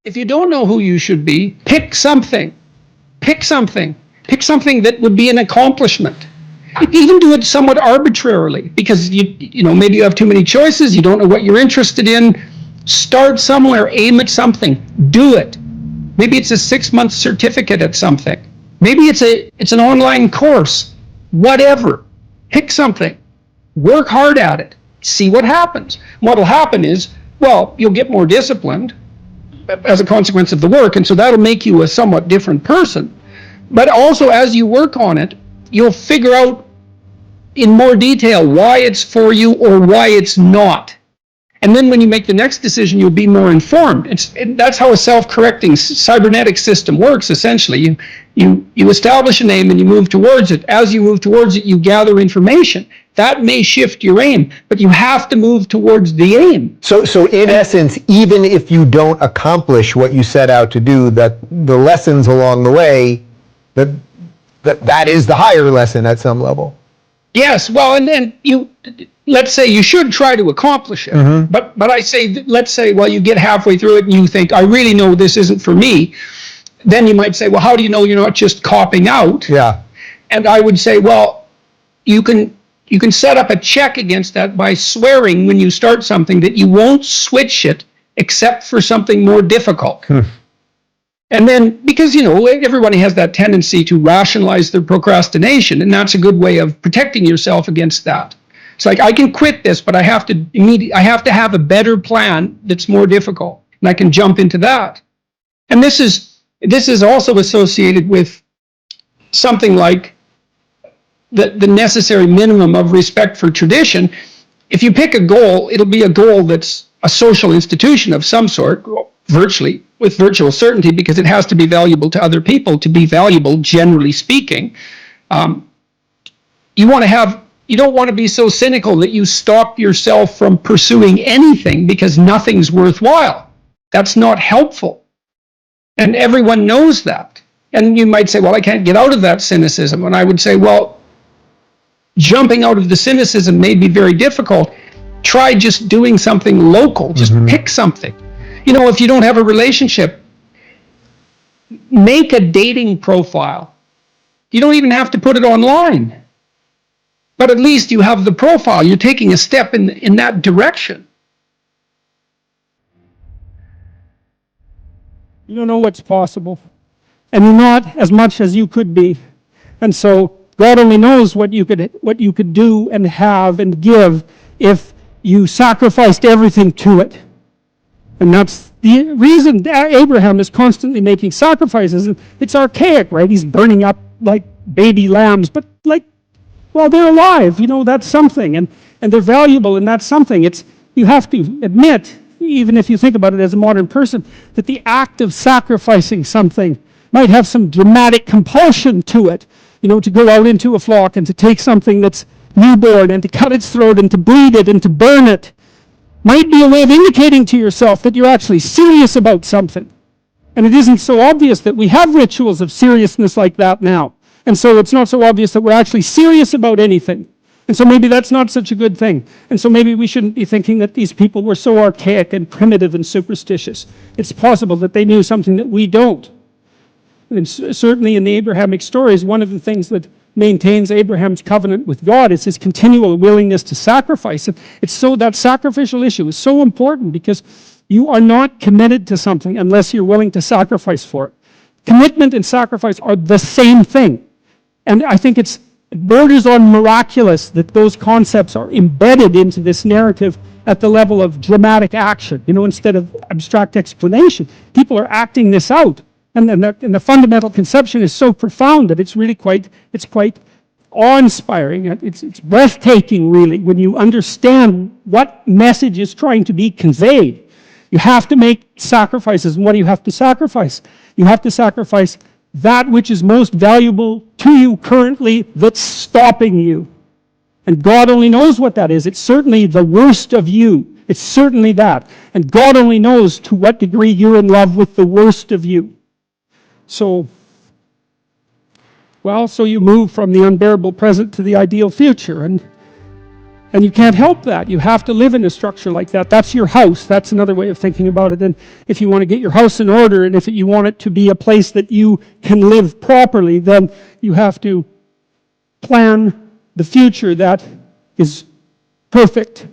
if you don't know who you should be, pick something. Pick something. Pick something that would be an accomplishment. Even do it somewhat arbitrarily, because you know, maybe you have too many choices, you don't know what you're interested in. Start somewhere, aim at something, do it. Maybe it's a 6-month certificate at something. Maybe it's an online course. Whatever. Pick something. Work hard at it. See what happens. What'll happen is, well, you'll get more disciplined as a consequence of the work, and so that'll make you a somewhat different person. But also, as you work on it, you'll figure out in more detail why it's for you or why it's not. And then when you make the next decision, you'll be more informed. That's how a self-correcting cybernetic system works, essentially. You establish an aim and you move towards it. As you move towards it, you gather information. That may shift your aim, but you have to move towards the aim. So in essence, even if you don't accomplish what you set out to do, that the lessons along the way, that is the higher lesson at some level. Yes, well, and then let's say you should try to accomplish it. Mm-hmm. But I say, let's say, well, you get halfway through it and you think, I really know this isn't for me. Then you might say, well, how do you know you're not just copping out? Yeah. And I would say, well, you can set up a check against that by swearing when you start something that you won't switch it except for something more difficult. And then, because, you know, everybody has that tendency to rationalize their procrastination, and that's a good way of protecting yourself against that. It's like, I can quit this, but I have to have a better plan that's more difficult, and I can jump into that. And this is also associated with something like the necessary minimum of respect for tradition. If you pick a goal, it'll be a goal that's a social institution of some sort, virtually, with virtual certainty, because it has to be valuable to other people to be valuable, generally speaking. You don't want to be so cynical that you stop yourself from pursuing anything because nothing's worthwhile. That's not helpful. And everyone knows that. And you might say, well, I can't get out of that cynicism. And I would say, well, jumping out of the cynicism may be very difficult. Try just doing something local. Just pick something. You know, if you don't have a relationship, make a dating profile. You don't even have to put it online. But at least you have the profile. You're taking a step in that direction. You don't know what's possible. And you're not as much as you could be. And so God only knows what you could do and have and give if you sacrificed everything to it. And that's the reason Abraham is constantly making sacrifices. It's archaic, right? He's burning up like baby lambs, but like, well, they're alive, you know, that's something, and they're valuable, and that's something. You have to admit, even if you think about it as a modern person, that the act of sacrificing something might have some dramatic compulsion to it, you know, to go out into a flock and to take something that's newborn and to cut its throat and to bleed it and to burn it. Might be a way of indicating to yourself that you're actually serious about something. And it isn't so obvious that we have rituals of seriousness like that now. And so it's not so obvious that we're actually serious about anything. And so maybe that's not such a good thing. And so maybe we shouldn't be thinking that these people were so archaic and primitive and superstitious. It's possible that they knew something that we don't. And certainly in the Abrahamic stories, one of the things that maintains Abraham's covenant with God is his continual willingness to sacrifice. And it's so that sacrificial issue is so important because you are not committed to something unless you're willing to sacrifice for it. Commitment and sacrifice are the same thing. And I think it borders on miraculous that those concepts are embedded into this narrative at the level of dramatic action, you know, instead of abstract explanation. People are acting this out. And the fundamental conception is so profound that it's really quite awe-inspiring. It's breathtaking, really, when you understand what message is trying to be conveyed. You have to make sacrifices. And what do you have to sacrifice? You have to sacrifice that which is most valuable to you currently that's stopping you. And God only knows what that is. It's certainly the worst of you. It's certainly that. And God only knows to what degree you're in love with the worst of you. So you move from the unbearable present to the ideal future. And And you can't help that. You have to live in a structure like that. That's your house. That's another way of thinking about it. And if you want to get your house in order, and if you want it to be a place that you can live properly, then you have to plan the future that is perfect.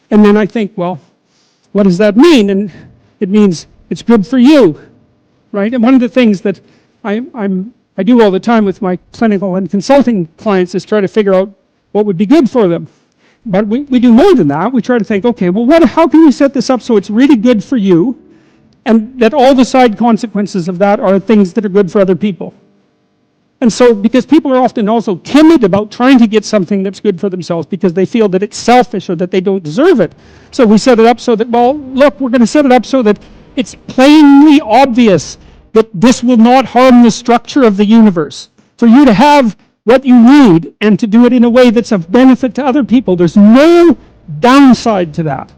And then I think, well, what does that mean? And it means it's good for you, right? And one of the things that I do all the time with my clinical and consulting clients is try to figure out what would be good for them. But we do more than that. We try to think, okay, well, how can we set this up so it's really good for you, and that all the side consequences of that are things that are good for other people? And so, because people are often also timid about trying to get something that's good for themselves because they feel that it's selfish or that they don't deserve it. So we set it up so that, well, look, we're going to set it up so that it's plainly obvious that this will not harm the structure of the universe. For you to have what you need and to do it in a way that's of benefit to other people. There's no downside to that.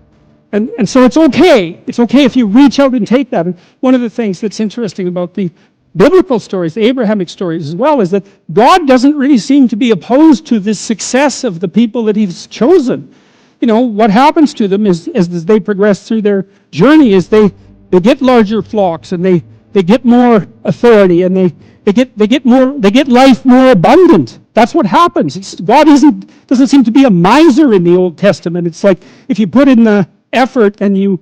And so it's okay. It's okay if you reach out and take that. And one of the things that's interesting about the biblical stories, the Abrahamic stories as well, is that God doesn't really seem to be opposed to the success of the people that he's chosen. You know, what happens to them is as they progress through their journey is they get larger flocks, and they get more authority, and they get life more abundant. That's what happens. God doesn't seem to be a miser in the Old Testament. It's like if you put in the effort and you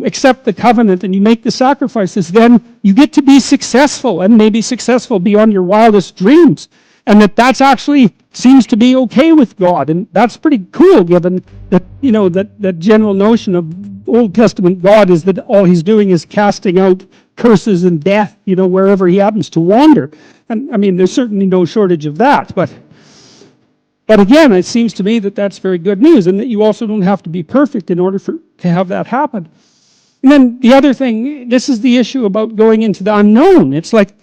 accept the covenant and you make the sacrifices, then you get to be successful, and maybe successful beyond your wildest dreams. And that's actually seems to be okay with God, and that's pretty cool, given that that general notion of Old Testament God is that all he's doing is casting out curses and death, wherever he happens to wander. And I mean, there's certainly no shortage of that, but again, it seems to me that that's very good news, and that you also don't have to be perfect in order to have that happen. And then the other thing, this is the issue about going into the unknown. It's like,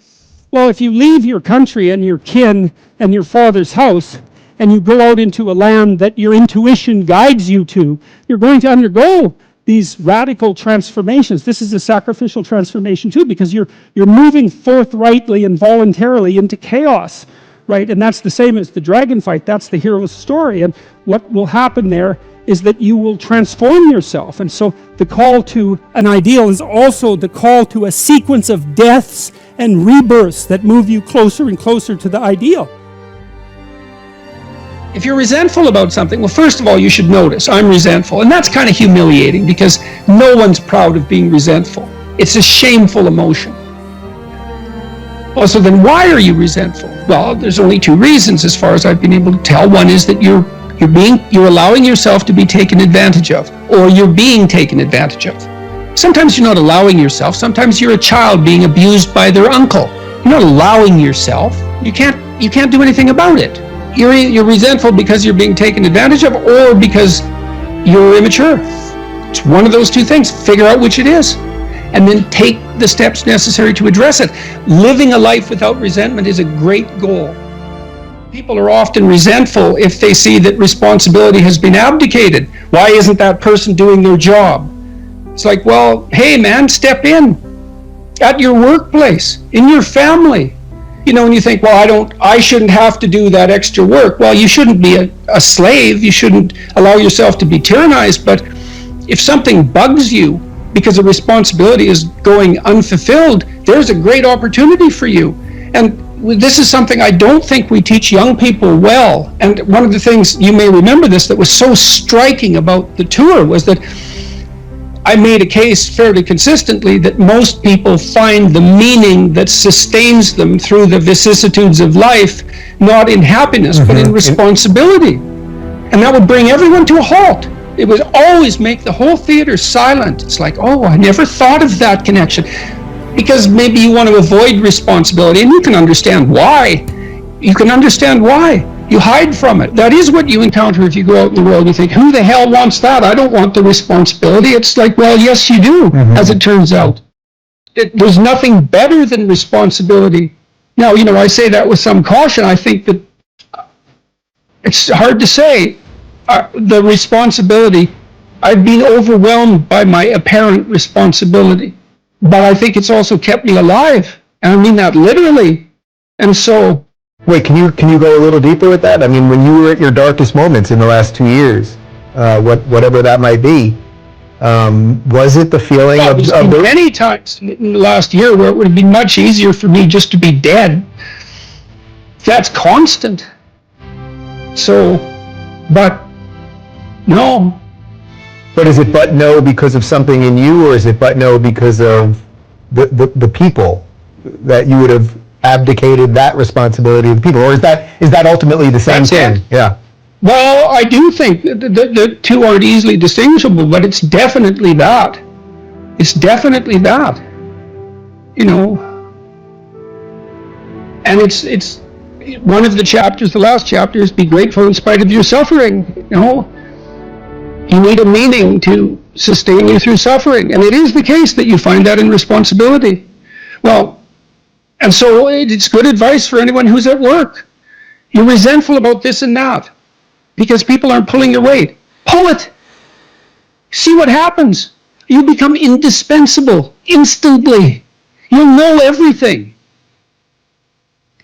well, if you leave your country and your kin and your father's house, and you go out into a land that your intuition guides you to, you're going to undergo these radical transformations. This is a sacrificial transformation too, because you're moving forthrightly and voluntarily into chaos, right? And that's the same as the dragon fight. That's the hero's story. And what will happen there is that you will transform yourself. And so the call to an ideal is also the call to a sequence of deaths and rebirths that move you closer and closer to the ideal. If you're resentful about something, well, first of all, you should notice, I'm resentful. And that's kind of humiliating, because no one's proud of being resentful. It's a shameful emotion. Also, then why are you resentful? Well, there's only two reasons as far as I've been able to tell. One is that you're allowing yourself to be taken advantage of, or you're being taken advantage of. Sometimes you're not allowing yourself. Sometimes you're a child being abused by their uncle. You're not allowing yourself. You can't do anything about it. You're resentful because you're being taken advantage of, or because you're immature. It's one of those two things. Figure out which it is, and then take the steps necessary to address it. Living a life without resentment is a great goal. People are often resentful if they see that responsibility has been abdicated. Why isn't that person doing their job? It's like, well, hey man, step in at your workplace, in your family. And you think, well, I shouldn't have to do that extra work. Well, you shouldn't be a slave. You shouldn't allow yourself to be tyrannized. But if something bugs you because a responsibility is going unfulfilled, there's a great opportunity for you. And this is something I don't think we teach young people well. And one of the things, you may remember this, that was so striking about the tour was that I made a case fairly consistently that most people find the meaning that sustains them through the vicissitudes of life not in happiness, but in responsibility. And that would bring everyone to a halt. It would always make the whole theater silent. It's like, oh, I never thought of that connection. Because maybe you want to avoid responsibility, and you can understand why. You hide from it. That is what you encounter if you go out in the world. You think, who the hell wants that? I don't want the responsibility. It's like, well, yes, you do, as it turns out. There's nothing better than responsibility. Now, I say that with some caution. I think that it's hard to say. The responsibility, I've been overwhelmed by my apparent responsibility. But I think it's also kept me alive. And I mean that literally. And so Wait, can you go a little deeper with that? I mean, when you were at your darkest moments in the last 2 years, whatever that might be, was it the feeling Well, of there's been the... many times in the last year where it would have been much easier for me just to be dead. That's constant. So, but no. But is it but no because of something in you, or is it but no because of the people, that you would have abdicated that responsibility of the people, or is that ultimately the same That's thing? it. Yeah. Well, I do think the two aren't easily distinguishable, but it's definitely that. It's definitely that. You know, and it's one of the chapters, the last chapter, is be grateful in spite of your suffering. You know, you need a meaning to sustain you through suffering, and it is the case that you find that in responsibility. Well, and so it's good advice for anyone who's at work. You're resentful about this and that because people aren't pulling your weight. Pull it. See what happens. You become indispensable instantly. You'll know everything.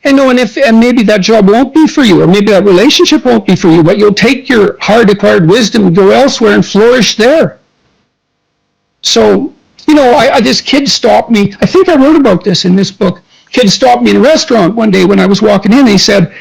And maybe that job won't be for you, or maybe that relationship won't be for you, but you'll take your hard-acquired wisdom and go elsewhere and flourish there. So, you know, this kid stopped me. I think I wrote about this in this book. Kid stopped me in a restaurant one day when I was walking in. He said,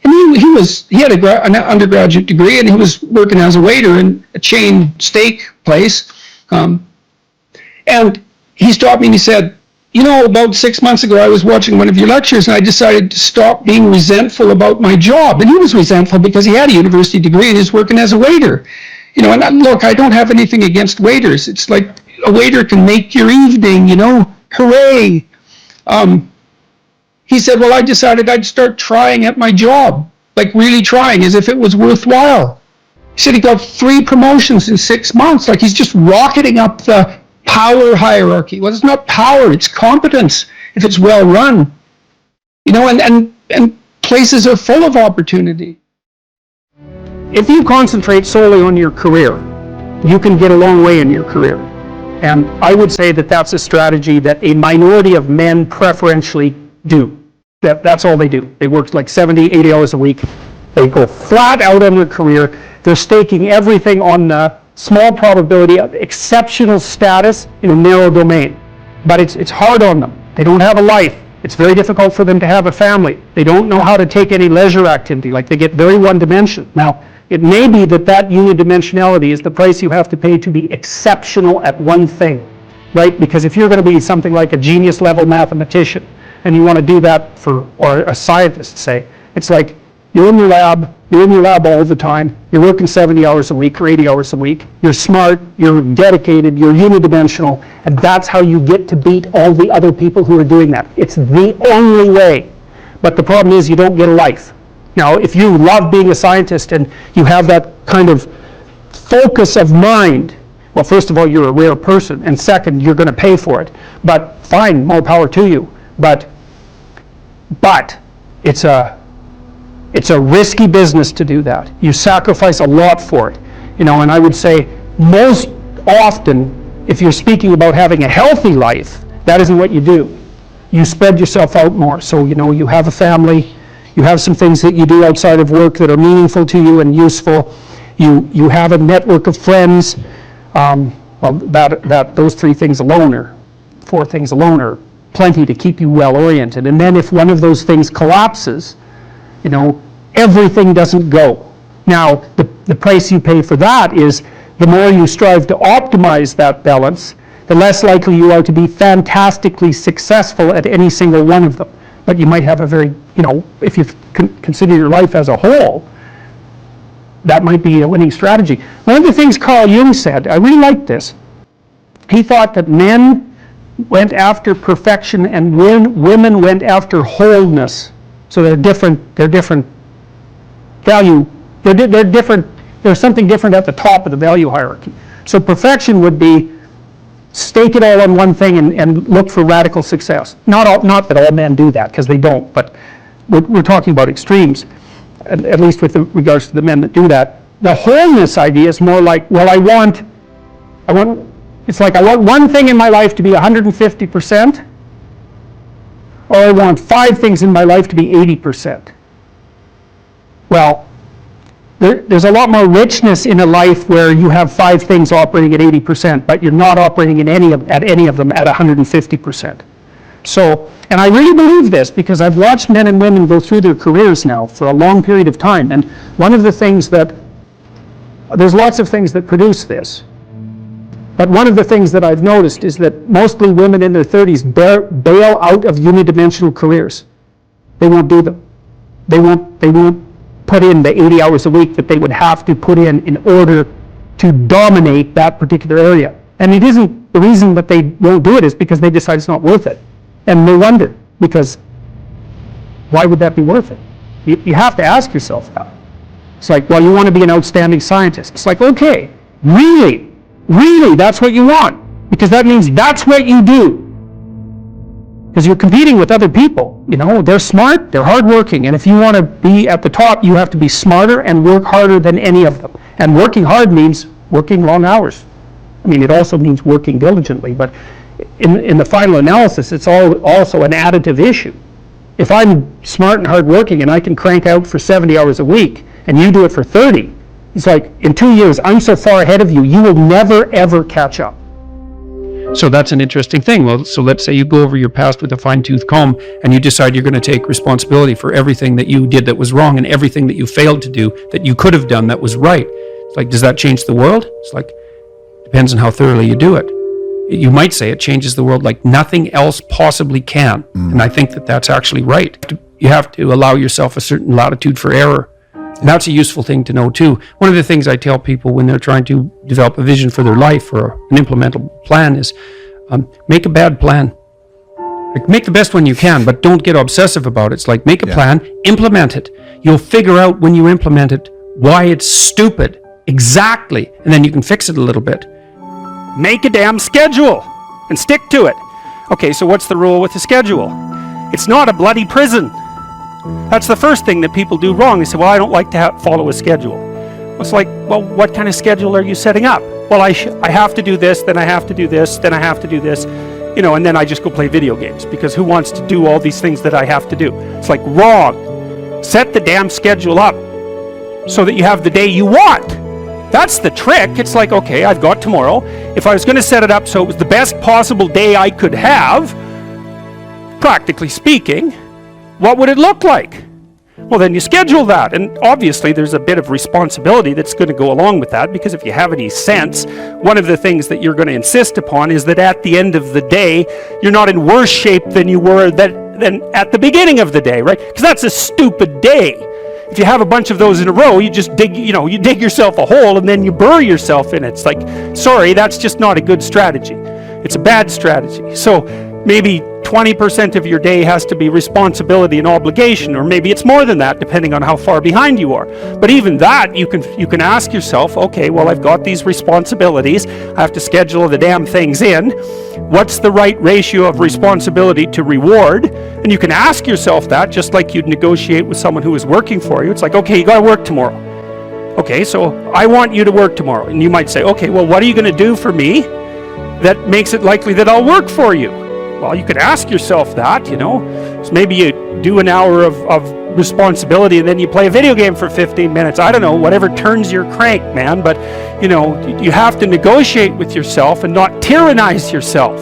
and he had an undergraduate degree, and he was working as a waiter in a chain steak place. And he stopped me and he said, you know, about 6 months ago, I was watching one of your lectures, and I decided to stop being resentful about my job. And he was resentful because he had a university degree and he's working as a waiter. You know, and look, I don't have anything against waiters. It's like a waiter can make your evening, you know, hooray. He said, well, I decided I'd start trying at my job, like really trying, as if it was worthwhile. He said he got 3 promotions in 6 months, like he's just rocketing up the power hierarchy. Well, it's not power, it's competence, if it's well run. You know, and places are full of opportunity. If you concentrate solely on your career, you can get a long way in your career. And I would say that that's a strategy that a minority of men preferentially do. That's all they do. They work like 70, 80 hours a week. They go flat out on their career. They're staking everything on the small probability of exceptional status in a narrow domain. But it's hard on them. They don't have a life. It's very difficult for them to have a family. They don't know how to take any leisure activity. Like, they get very one-dimensional. Now, it may be that unidimensionality is the price you have to pay to be exceptional at one thing, right? Because if you're going to be something like a genius level mathematician, and you want to do that or a scientist, say, it's like you're in your lab all the time, you're working 70 hours a week or 80 hours a week, you're smart, you're dedicated, you're unidimensional, and that's how you get to beat all the other people who are doing that. It's the only way. But the problem is you don't get a life. Now, if you love being a scientist and you have that kind of focus of mind, well, first of all, you're a rare person, and second, you're going to pay for it. But fine, more power to you. But it's a risky business to do that. You sacrifice a lot for it. You know, and I would say most often, if you're speaking about having a healthy life, that isn't what you do. You spread yourself out more. So, you know, you have a family, you have some things that you do outside of work that are meaningful to you and useful. You have a network of friends. Well, those 3 things alone, or 4 things alone, are plenty to keep you well oriented. And then if one of those things collapses, you know, everything doesn't go. Now, the price you pay for that is the more you strive to optimize that balance, the less likely you are to be fantastically successful at any single one of them. But you might have a very, you know, if you consider your life as a whole, that might be a winning strategy. One of the things Carl Jung said, I really liked this. He thought that men went after perfection and women went after wholeness. So they're different value, they're different, there's something different at the top of the value hierarchy. So perfection would be stake it all on one thing and look for radical success. Not that all men do that, because they don't, but we're talking about extremes, at least with regards to the men that do that. The wholeness idea is more like, well, I want one thing in my life to be 150%, or I want 5 things in my life to be 80%. Well, there's a lot more richness in a life where you have 5 things operating at 80%, but you're not operating at any of them at 150%. So, and I really believe this because I've watched men and women go through their careers now for a long period of time, and one of the things there's lots of things that produce this, but one of the things that I've noticed is that mostly women in their 30s bail out of unidimensional careers. They won't do them. They won't put in the 80 hours a week that they would have to put in order to dominate that particular area. And it isn't, the reason that they won't do it is because they decide it's not worth it. And they wonder, because why would that be worth it? You have to ask yourself that. It's like, well, you want to be an outstanding scientist. It's like, okay, really, that's what you want? Because that means that's what you do. Because you're competing with other people. You know, they're smart, they're hardworking, and if you want to be at the top, you have to be smarter and work harder than any of them. And working hard means working long hours. I mean, it also means working diligently, but in the final analysis, it's also an additive issue. If I'm smart and hardworking and I can crank out for 70 hours a week, and you do it for 30, it's like, in 2 years, I'm so far ahead of you, you will never, ever catch up. So that's an interesting thing. Well, so let's say you go over your past with a fine-tooth comb and you decide you're going to take responsibility for everything that you did that was wrong and everything that you failed to do that you could have done that was right. It's like, does that change the world? It's like, depends on how thoroughly you do it. You might say it changes the world like nothing else possibly can. And I think that that's actually right. You have to allow yourself a certain latitude for error. And that's a useful thing to know too. One of the things I tell people when they're trying to develop a vision for their life or an implementable plan is make a bad plan. Like, make the best one you can, but don't get obsessive about it. It's like, make a plan, implement it. You'll figure out when you implement it why it's stupid. Exactly. And then you can fix it a little bit. Make a damn schedule and stick to it. Okay, so what's the rule with the schedule? It's not a bloody prison. That's the first thing that people do wrong. They say, well, I don't like to follow a schedule. It's like, well, what kind of schedule are you setting up? Well, I have to do this, then I have to do this, then I have to do this, you know, and then I just go play video games, because who wants to do all these things that I have to do? It's like, wrong. Set the damn schedule up so that you have the day you want. That's the trick. It's like, okay, I've got tomorrow. If I was going to set it up so it was the best possible day I could have, practically speaking, what would it look like? Well, then you schedule that. And obviously there's a bit of responsibility that's going to go along with that, because if you have any sense, one of the things that you're going to insist upon is that at the end of the day, you're not in worse shape than you were than at the beginning of the day, right? Because that's a stupid day. If you have a bunch of those in a row, you just dig yourself a hole and then you bury yourself in it. It's like, sorry, that's just not a good strategy. It's a bad strategy. So maybe 20% of your day has to be responsibility and obligation, or maybe it's more than that, depending on how far behind you are. But even that, you can ask yourself, okay, well, I've got these responsibilities. I have to schedule the damn things in. What's the right ratio of responsibility to reward? And you can ask yourself that, just like you'd negotiate with someone who is working for you. It's like, okay, you got to work tomorrow. Okay, so I want you to work tomorrow. And you might say, okay, well, what are you going to do for me that makes it likely that I'll work for you? Well, you could ask yourself that, you know. So maybe you do an hour of responsibility and then you play a video game for 15 minutes. I don't know, whatever turns your crank, man. But, you know, you have to negotiate with yourself and not tyrannize yourself.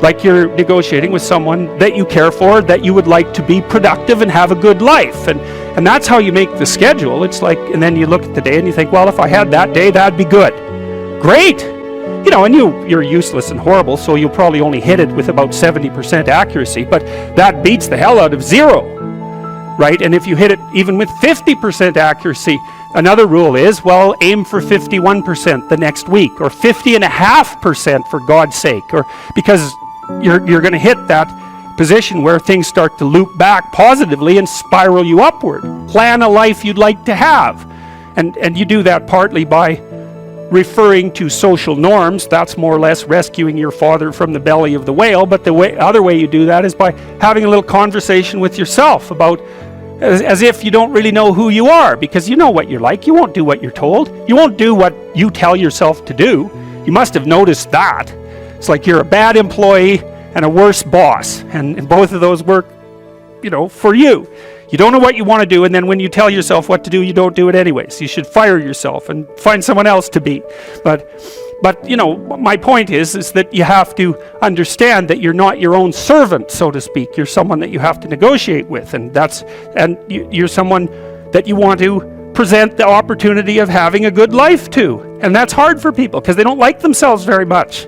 Like you're negotiating with someone that you care for, that you would like to be productive and have a good life. And that's how you make the schedule. It's like, and then you look at the day and you think, well, if I had that day, that'd be good. Great. You know, and you're useless and horrible, so you'll probably only hit it with about 70% accuracy, but that beats the hell out of 0, right? And if you hit it even with 50% accuracy, another rule is, well, aim for 51% the next week, or 50.5% for God's sake, or because you're going to hit that position where things start to loop back positively and spiral you upward. Plan a life you'd like to have, and you do that partly by referring to social norms. That's more or less rescuing your father from the belly of the whale. But the other way you do that is by having a little conversation with yourself about, as if you don't really know who you are, because you know what you're like. You won't do what you're told. You won't do what you tell yourself to do. You must have noticed that. It's like you're a bad employee and a worse boss, and both of those work, you know, for you. You don't know what you want to do, and then when you tell yourself what to do, you don't do it anyways. You should fire yourself and find someone else to be. But you know, my point is that you have to understand that you're not your own servant, so to speak. You're someone that you have to negotiate with, and you're someone that you want to present the opportunity of having a good life to. And that's hard for people because they don't like themselves very much.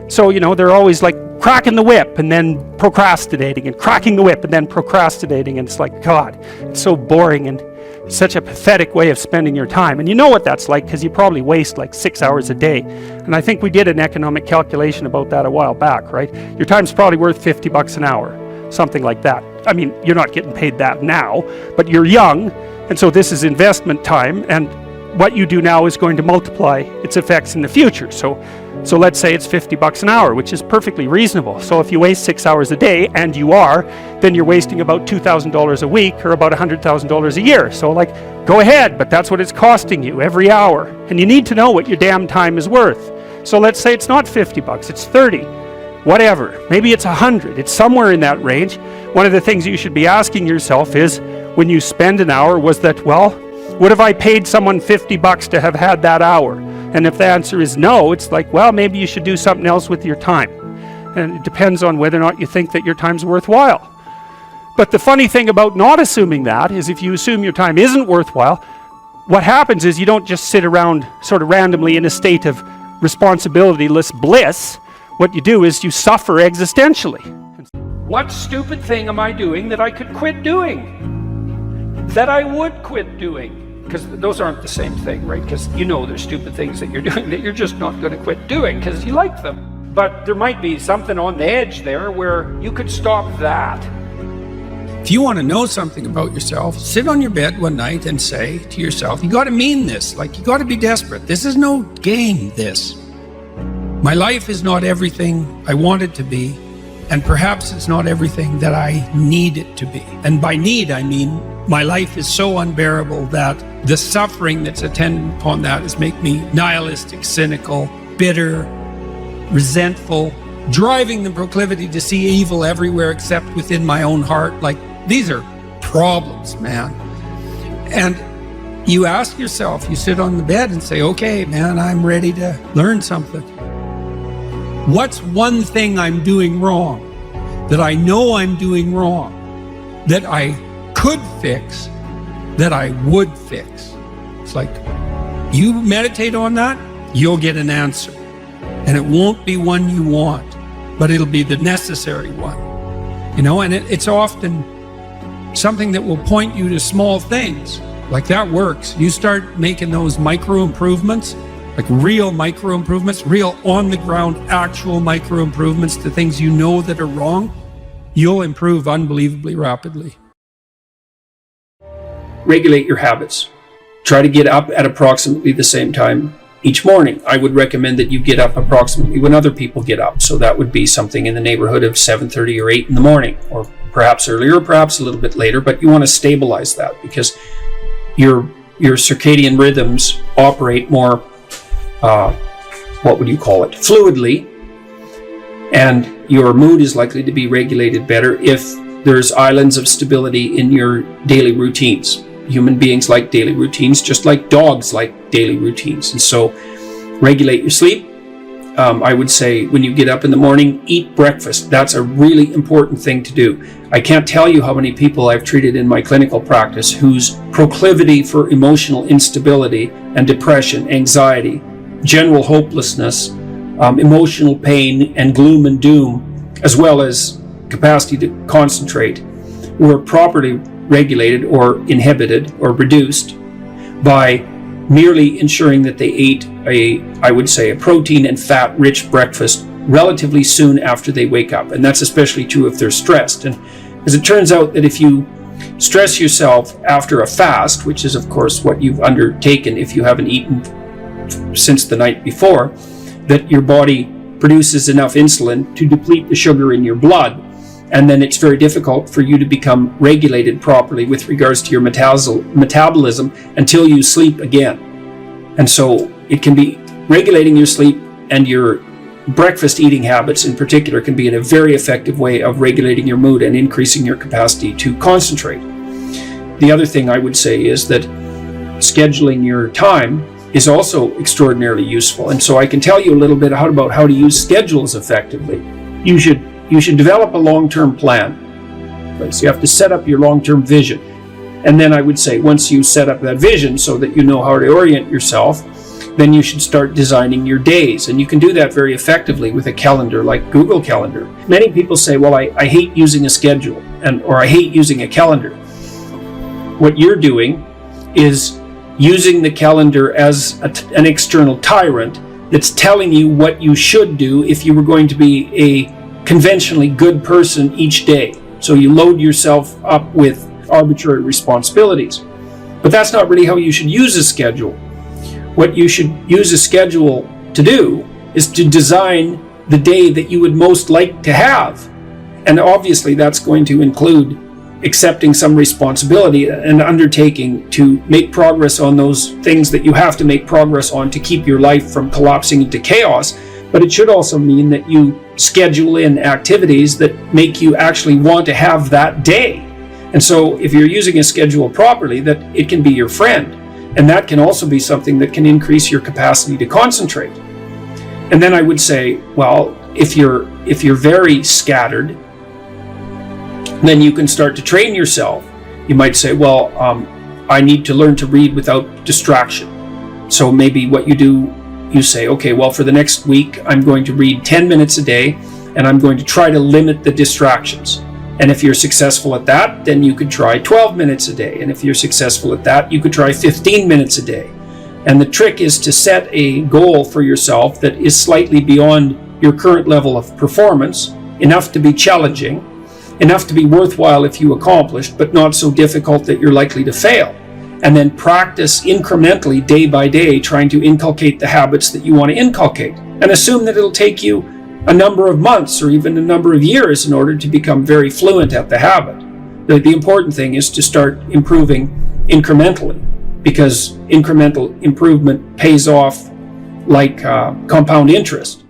So, you know, they're always like cracking the whip and then procrastinating, and cracking the whip and then procrastinating. And it's like, God, it's so boring and such a pathetic way of spending your time. And you know what that's like because you probably waste like 6 hours a day. And I think we did an economic calculation about that a while back, right? Your time's probably worth $50 an hour, something like that. I mean, you're not getting paid that now, but you're young, and so this is investment time, and what you do now is going to multiply its effects in the future. So let's say it's $50 an hour, which is perfectly reasonable. So if you waste 6 hours a day, and you are, then you're wasting about $2,000 a week, or about $100,000 a year. So like, go ahead, but that's what it's costing you every hour. And you need to know what your damn time is worth. So let's say it's not $50, it's 30, whatever. Maybe it's 100, it's somewhere in that range. One of the things you should be asking yourself is, when you spend an hour, was that, well, would have I paid someone $50 to have had that hour? And if the answer is no, it's like, well, maybe you should do something else with your time. And it depends on whether or not you think that your time's worthwhile. But the funny thing about not assuming that is, if you assume your time isn't worthwhile, what happens is you don't just sit around sort of randomly in a state of responsibility-less bliss. What you do is you suffer existentially. What stupid thing am I doing that I could quit doing? That I would quit doing? Because those aren't the same thing, right? Because you know there's stupid things that you're doing that you're just not going to quit doing because you like them. But there might be something on the edge there where you could stop that. If you want to know something about yourself, sit on your bed one night and say to yourself, you got to mean this. Like, you got to be desperate. This is no game, this. My life is not everything I want it to be, and perhaps it's not everything that I need it to be. And by need, I mean my life is so unbearable that the suffering that's attendant upon that is make me nihilistic, cynical, bitter, resentful, driving the proclivity to see evil everywhere except within my own heart. Like, these are problems, man. And you ask yourself, you sit on the bed and say, okay, man, I'm ready to learn something. What's one thing I'm doing wrong that I know I'm doing wrong, that I could fix, that I would fix? It's like, you meditate on that, you'll get an answer. And it won't be one you want, but it'll be the necessary one. You know, and it's often something that will point you to small things. Like, that works. You start making those micro improvements, like real micro improvements, real on the ground, actual micro improvements to things you know that are wrong, you'll improve unbelievably rapidly. Regulate your habits. Try to get up at approximately the same time each morning. I would recommend that you get up approximately when other people get up. So that would be something in the neighborhood of 7:30 or 8 in the morning, or perhaps earlier, perhaps a little bit later, but you want to stabilize that because your circadian rhythms operate more, what would you call it, fluidly, and your mood is likely to be regulated better if there's islands of stability in your daily routines. Human beings like daily routines, just like dogs like daily routines. And so regulate your sleep. I would say when you get up in the morning, eat breakfast. That's a really important thing to do. I can't tell you how many people I've treated in my clinical practice whose proclivity for emotional instability and depression, anxiety, general hopelessness, emotional pain and gloom and doom, as well as capacity to concentrate, were properly regulated or inhibited or reduced by merely ensuring that they ate I would say a protein and fat rich breakfast relatively soon after they wake up. And that's especially true if they're stressed. And as it turns out that if you stress yourself after a fast, which is of course what you've undertaken if you haven't eaten since the night before, that your body produces enough insulin to deplete the sugar in your blood. And then it's very difficult for you to become regulated properly with regards to your metabolism until you sleep again. And so it can be regulating your sleep, and your breakfast eating habits in particular can be in a very effective way of regulating your mood and increasing your capacity to concentrate. The other thing I would say is that scheduling your time is also extraordinarily useful. And so I can tell you a little bit about how to use schedules effectively. You should develop a long-term plan. Right? So you have to set up your long-term vision. And then I would say, once you set up that vision so that you know how to orient yourself, then you should start designing your days. And you can do that very effectively with a calendar like Google Calendar. Many people say, well, I hate using a schedule, or I hate using a calendar. What you're doing is using the calendar as an external tyrant that's telling you what you should do if you were going to be a conventionally good person each day. So you load yourself up with arbitrary responsibilities. But that's not really how you should use a schedule. What you should use a schedule to do is to design the day that you would most like to have. And obviously that's going to include accepting some responsibility and undertaking to make progress on those things that you have to make progress on to keep your life from collapsing into chaos. But it should also mean that you schedule in activities that make you actually want to have that day. And so if you're using a schedule properly, that it can be your friend. And that can also be something that can increase your capacity to concentrate. And then I would say, well, if you're very scattered, then you can start to train yourself. You might say, well, I need to learn to read without distraction. So maybe what you do, you say, okay, well, for the next week, I'm going to read 10 minutes a day, and I'm going to try to limit the distractions. And if you're successful at that, then you could try 12 minutes a day. And if you're successful at that, you could try 15 minutes a day. And the trick is to set a goal for yourself that is slightly beyond your current level of performance, enough to be challenging, enough to be worthwhile if you accomplished, but not so difficult that you're likely to fail. And then practice incrementally, day by day, trying to inculcate the habits that you want to inculcate. And assume that it'll take you a number of months or even a number of years in order to become very fluent at the habit. The important thing is to start improving incrementally, because incremental improvement pays off like compound interest.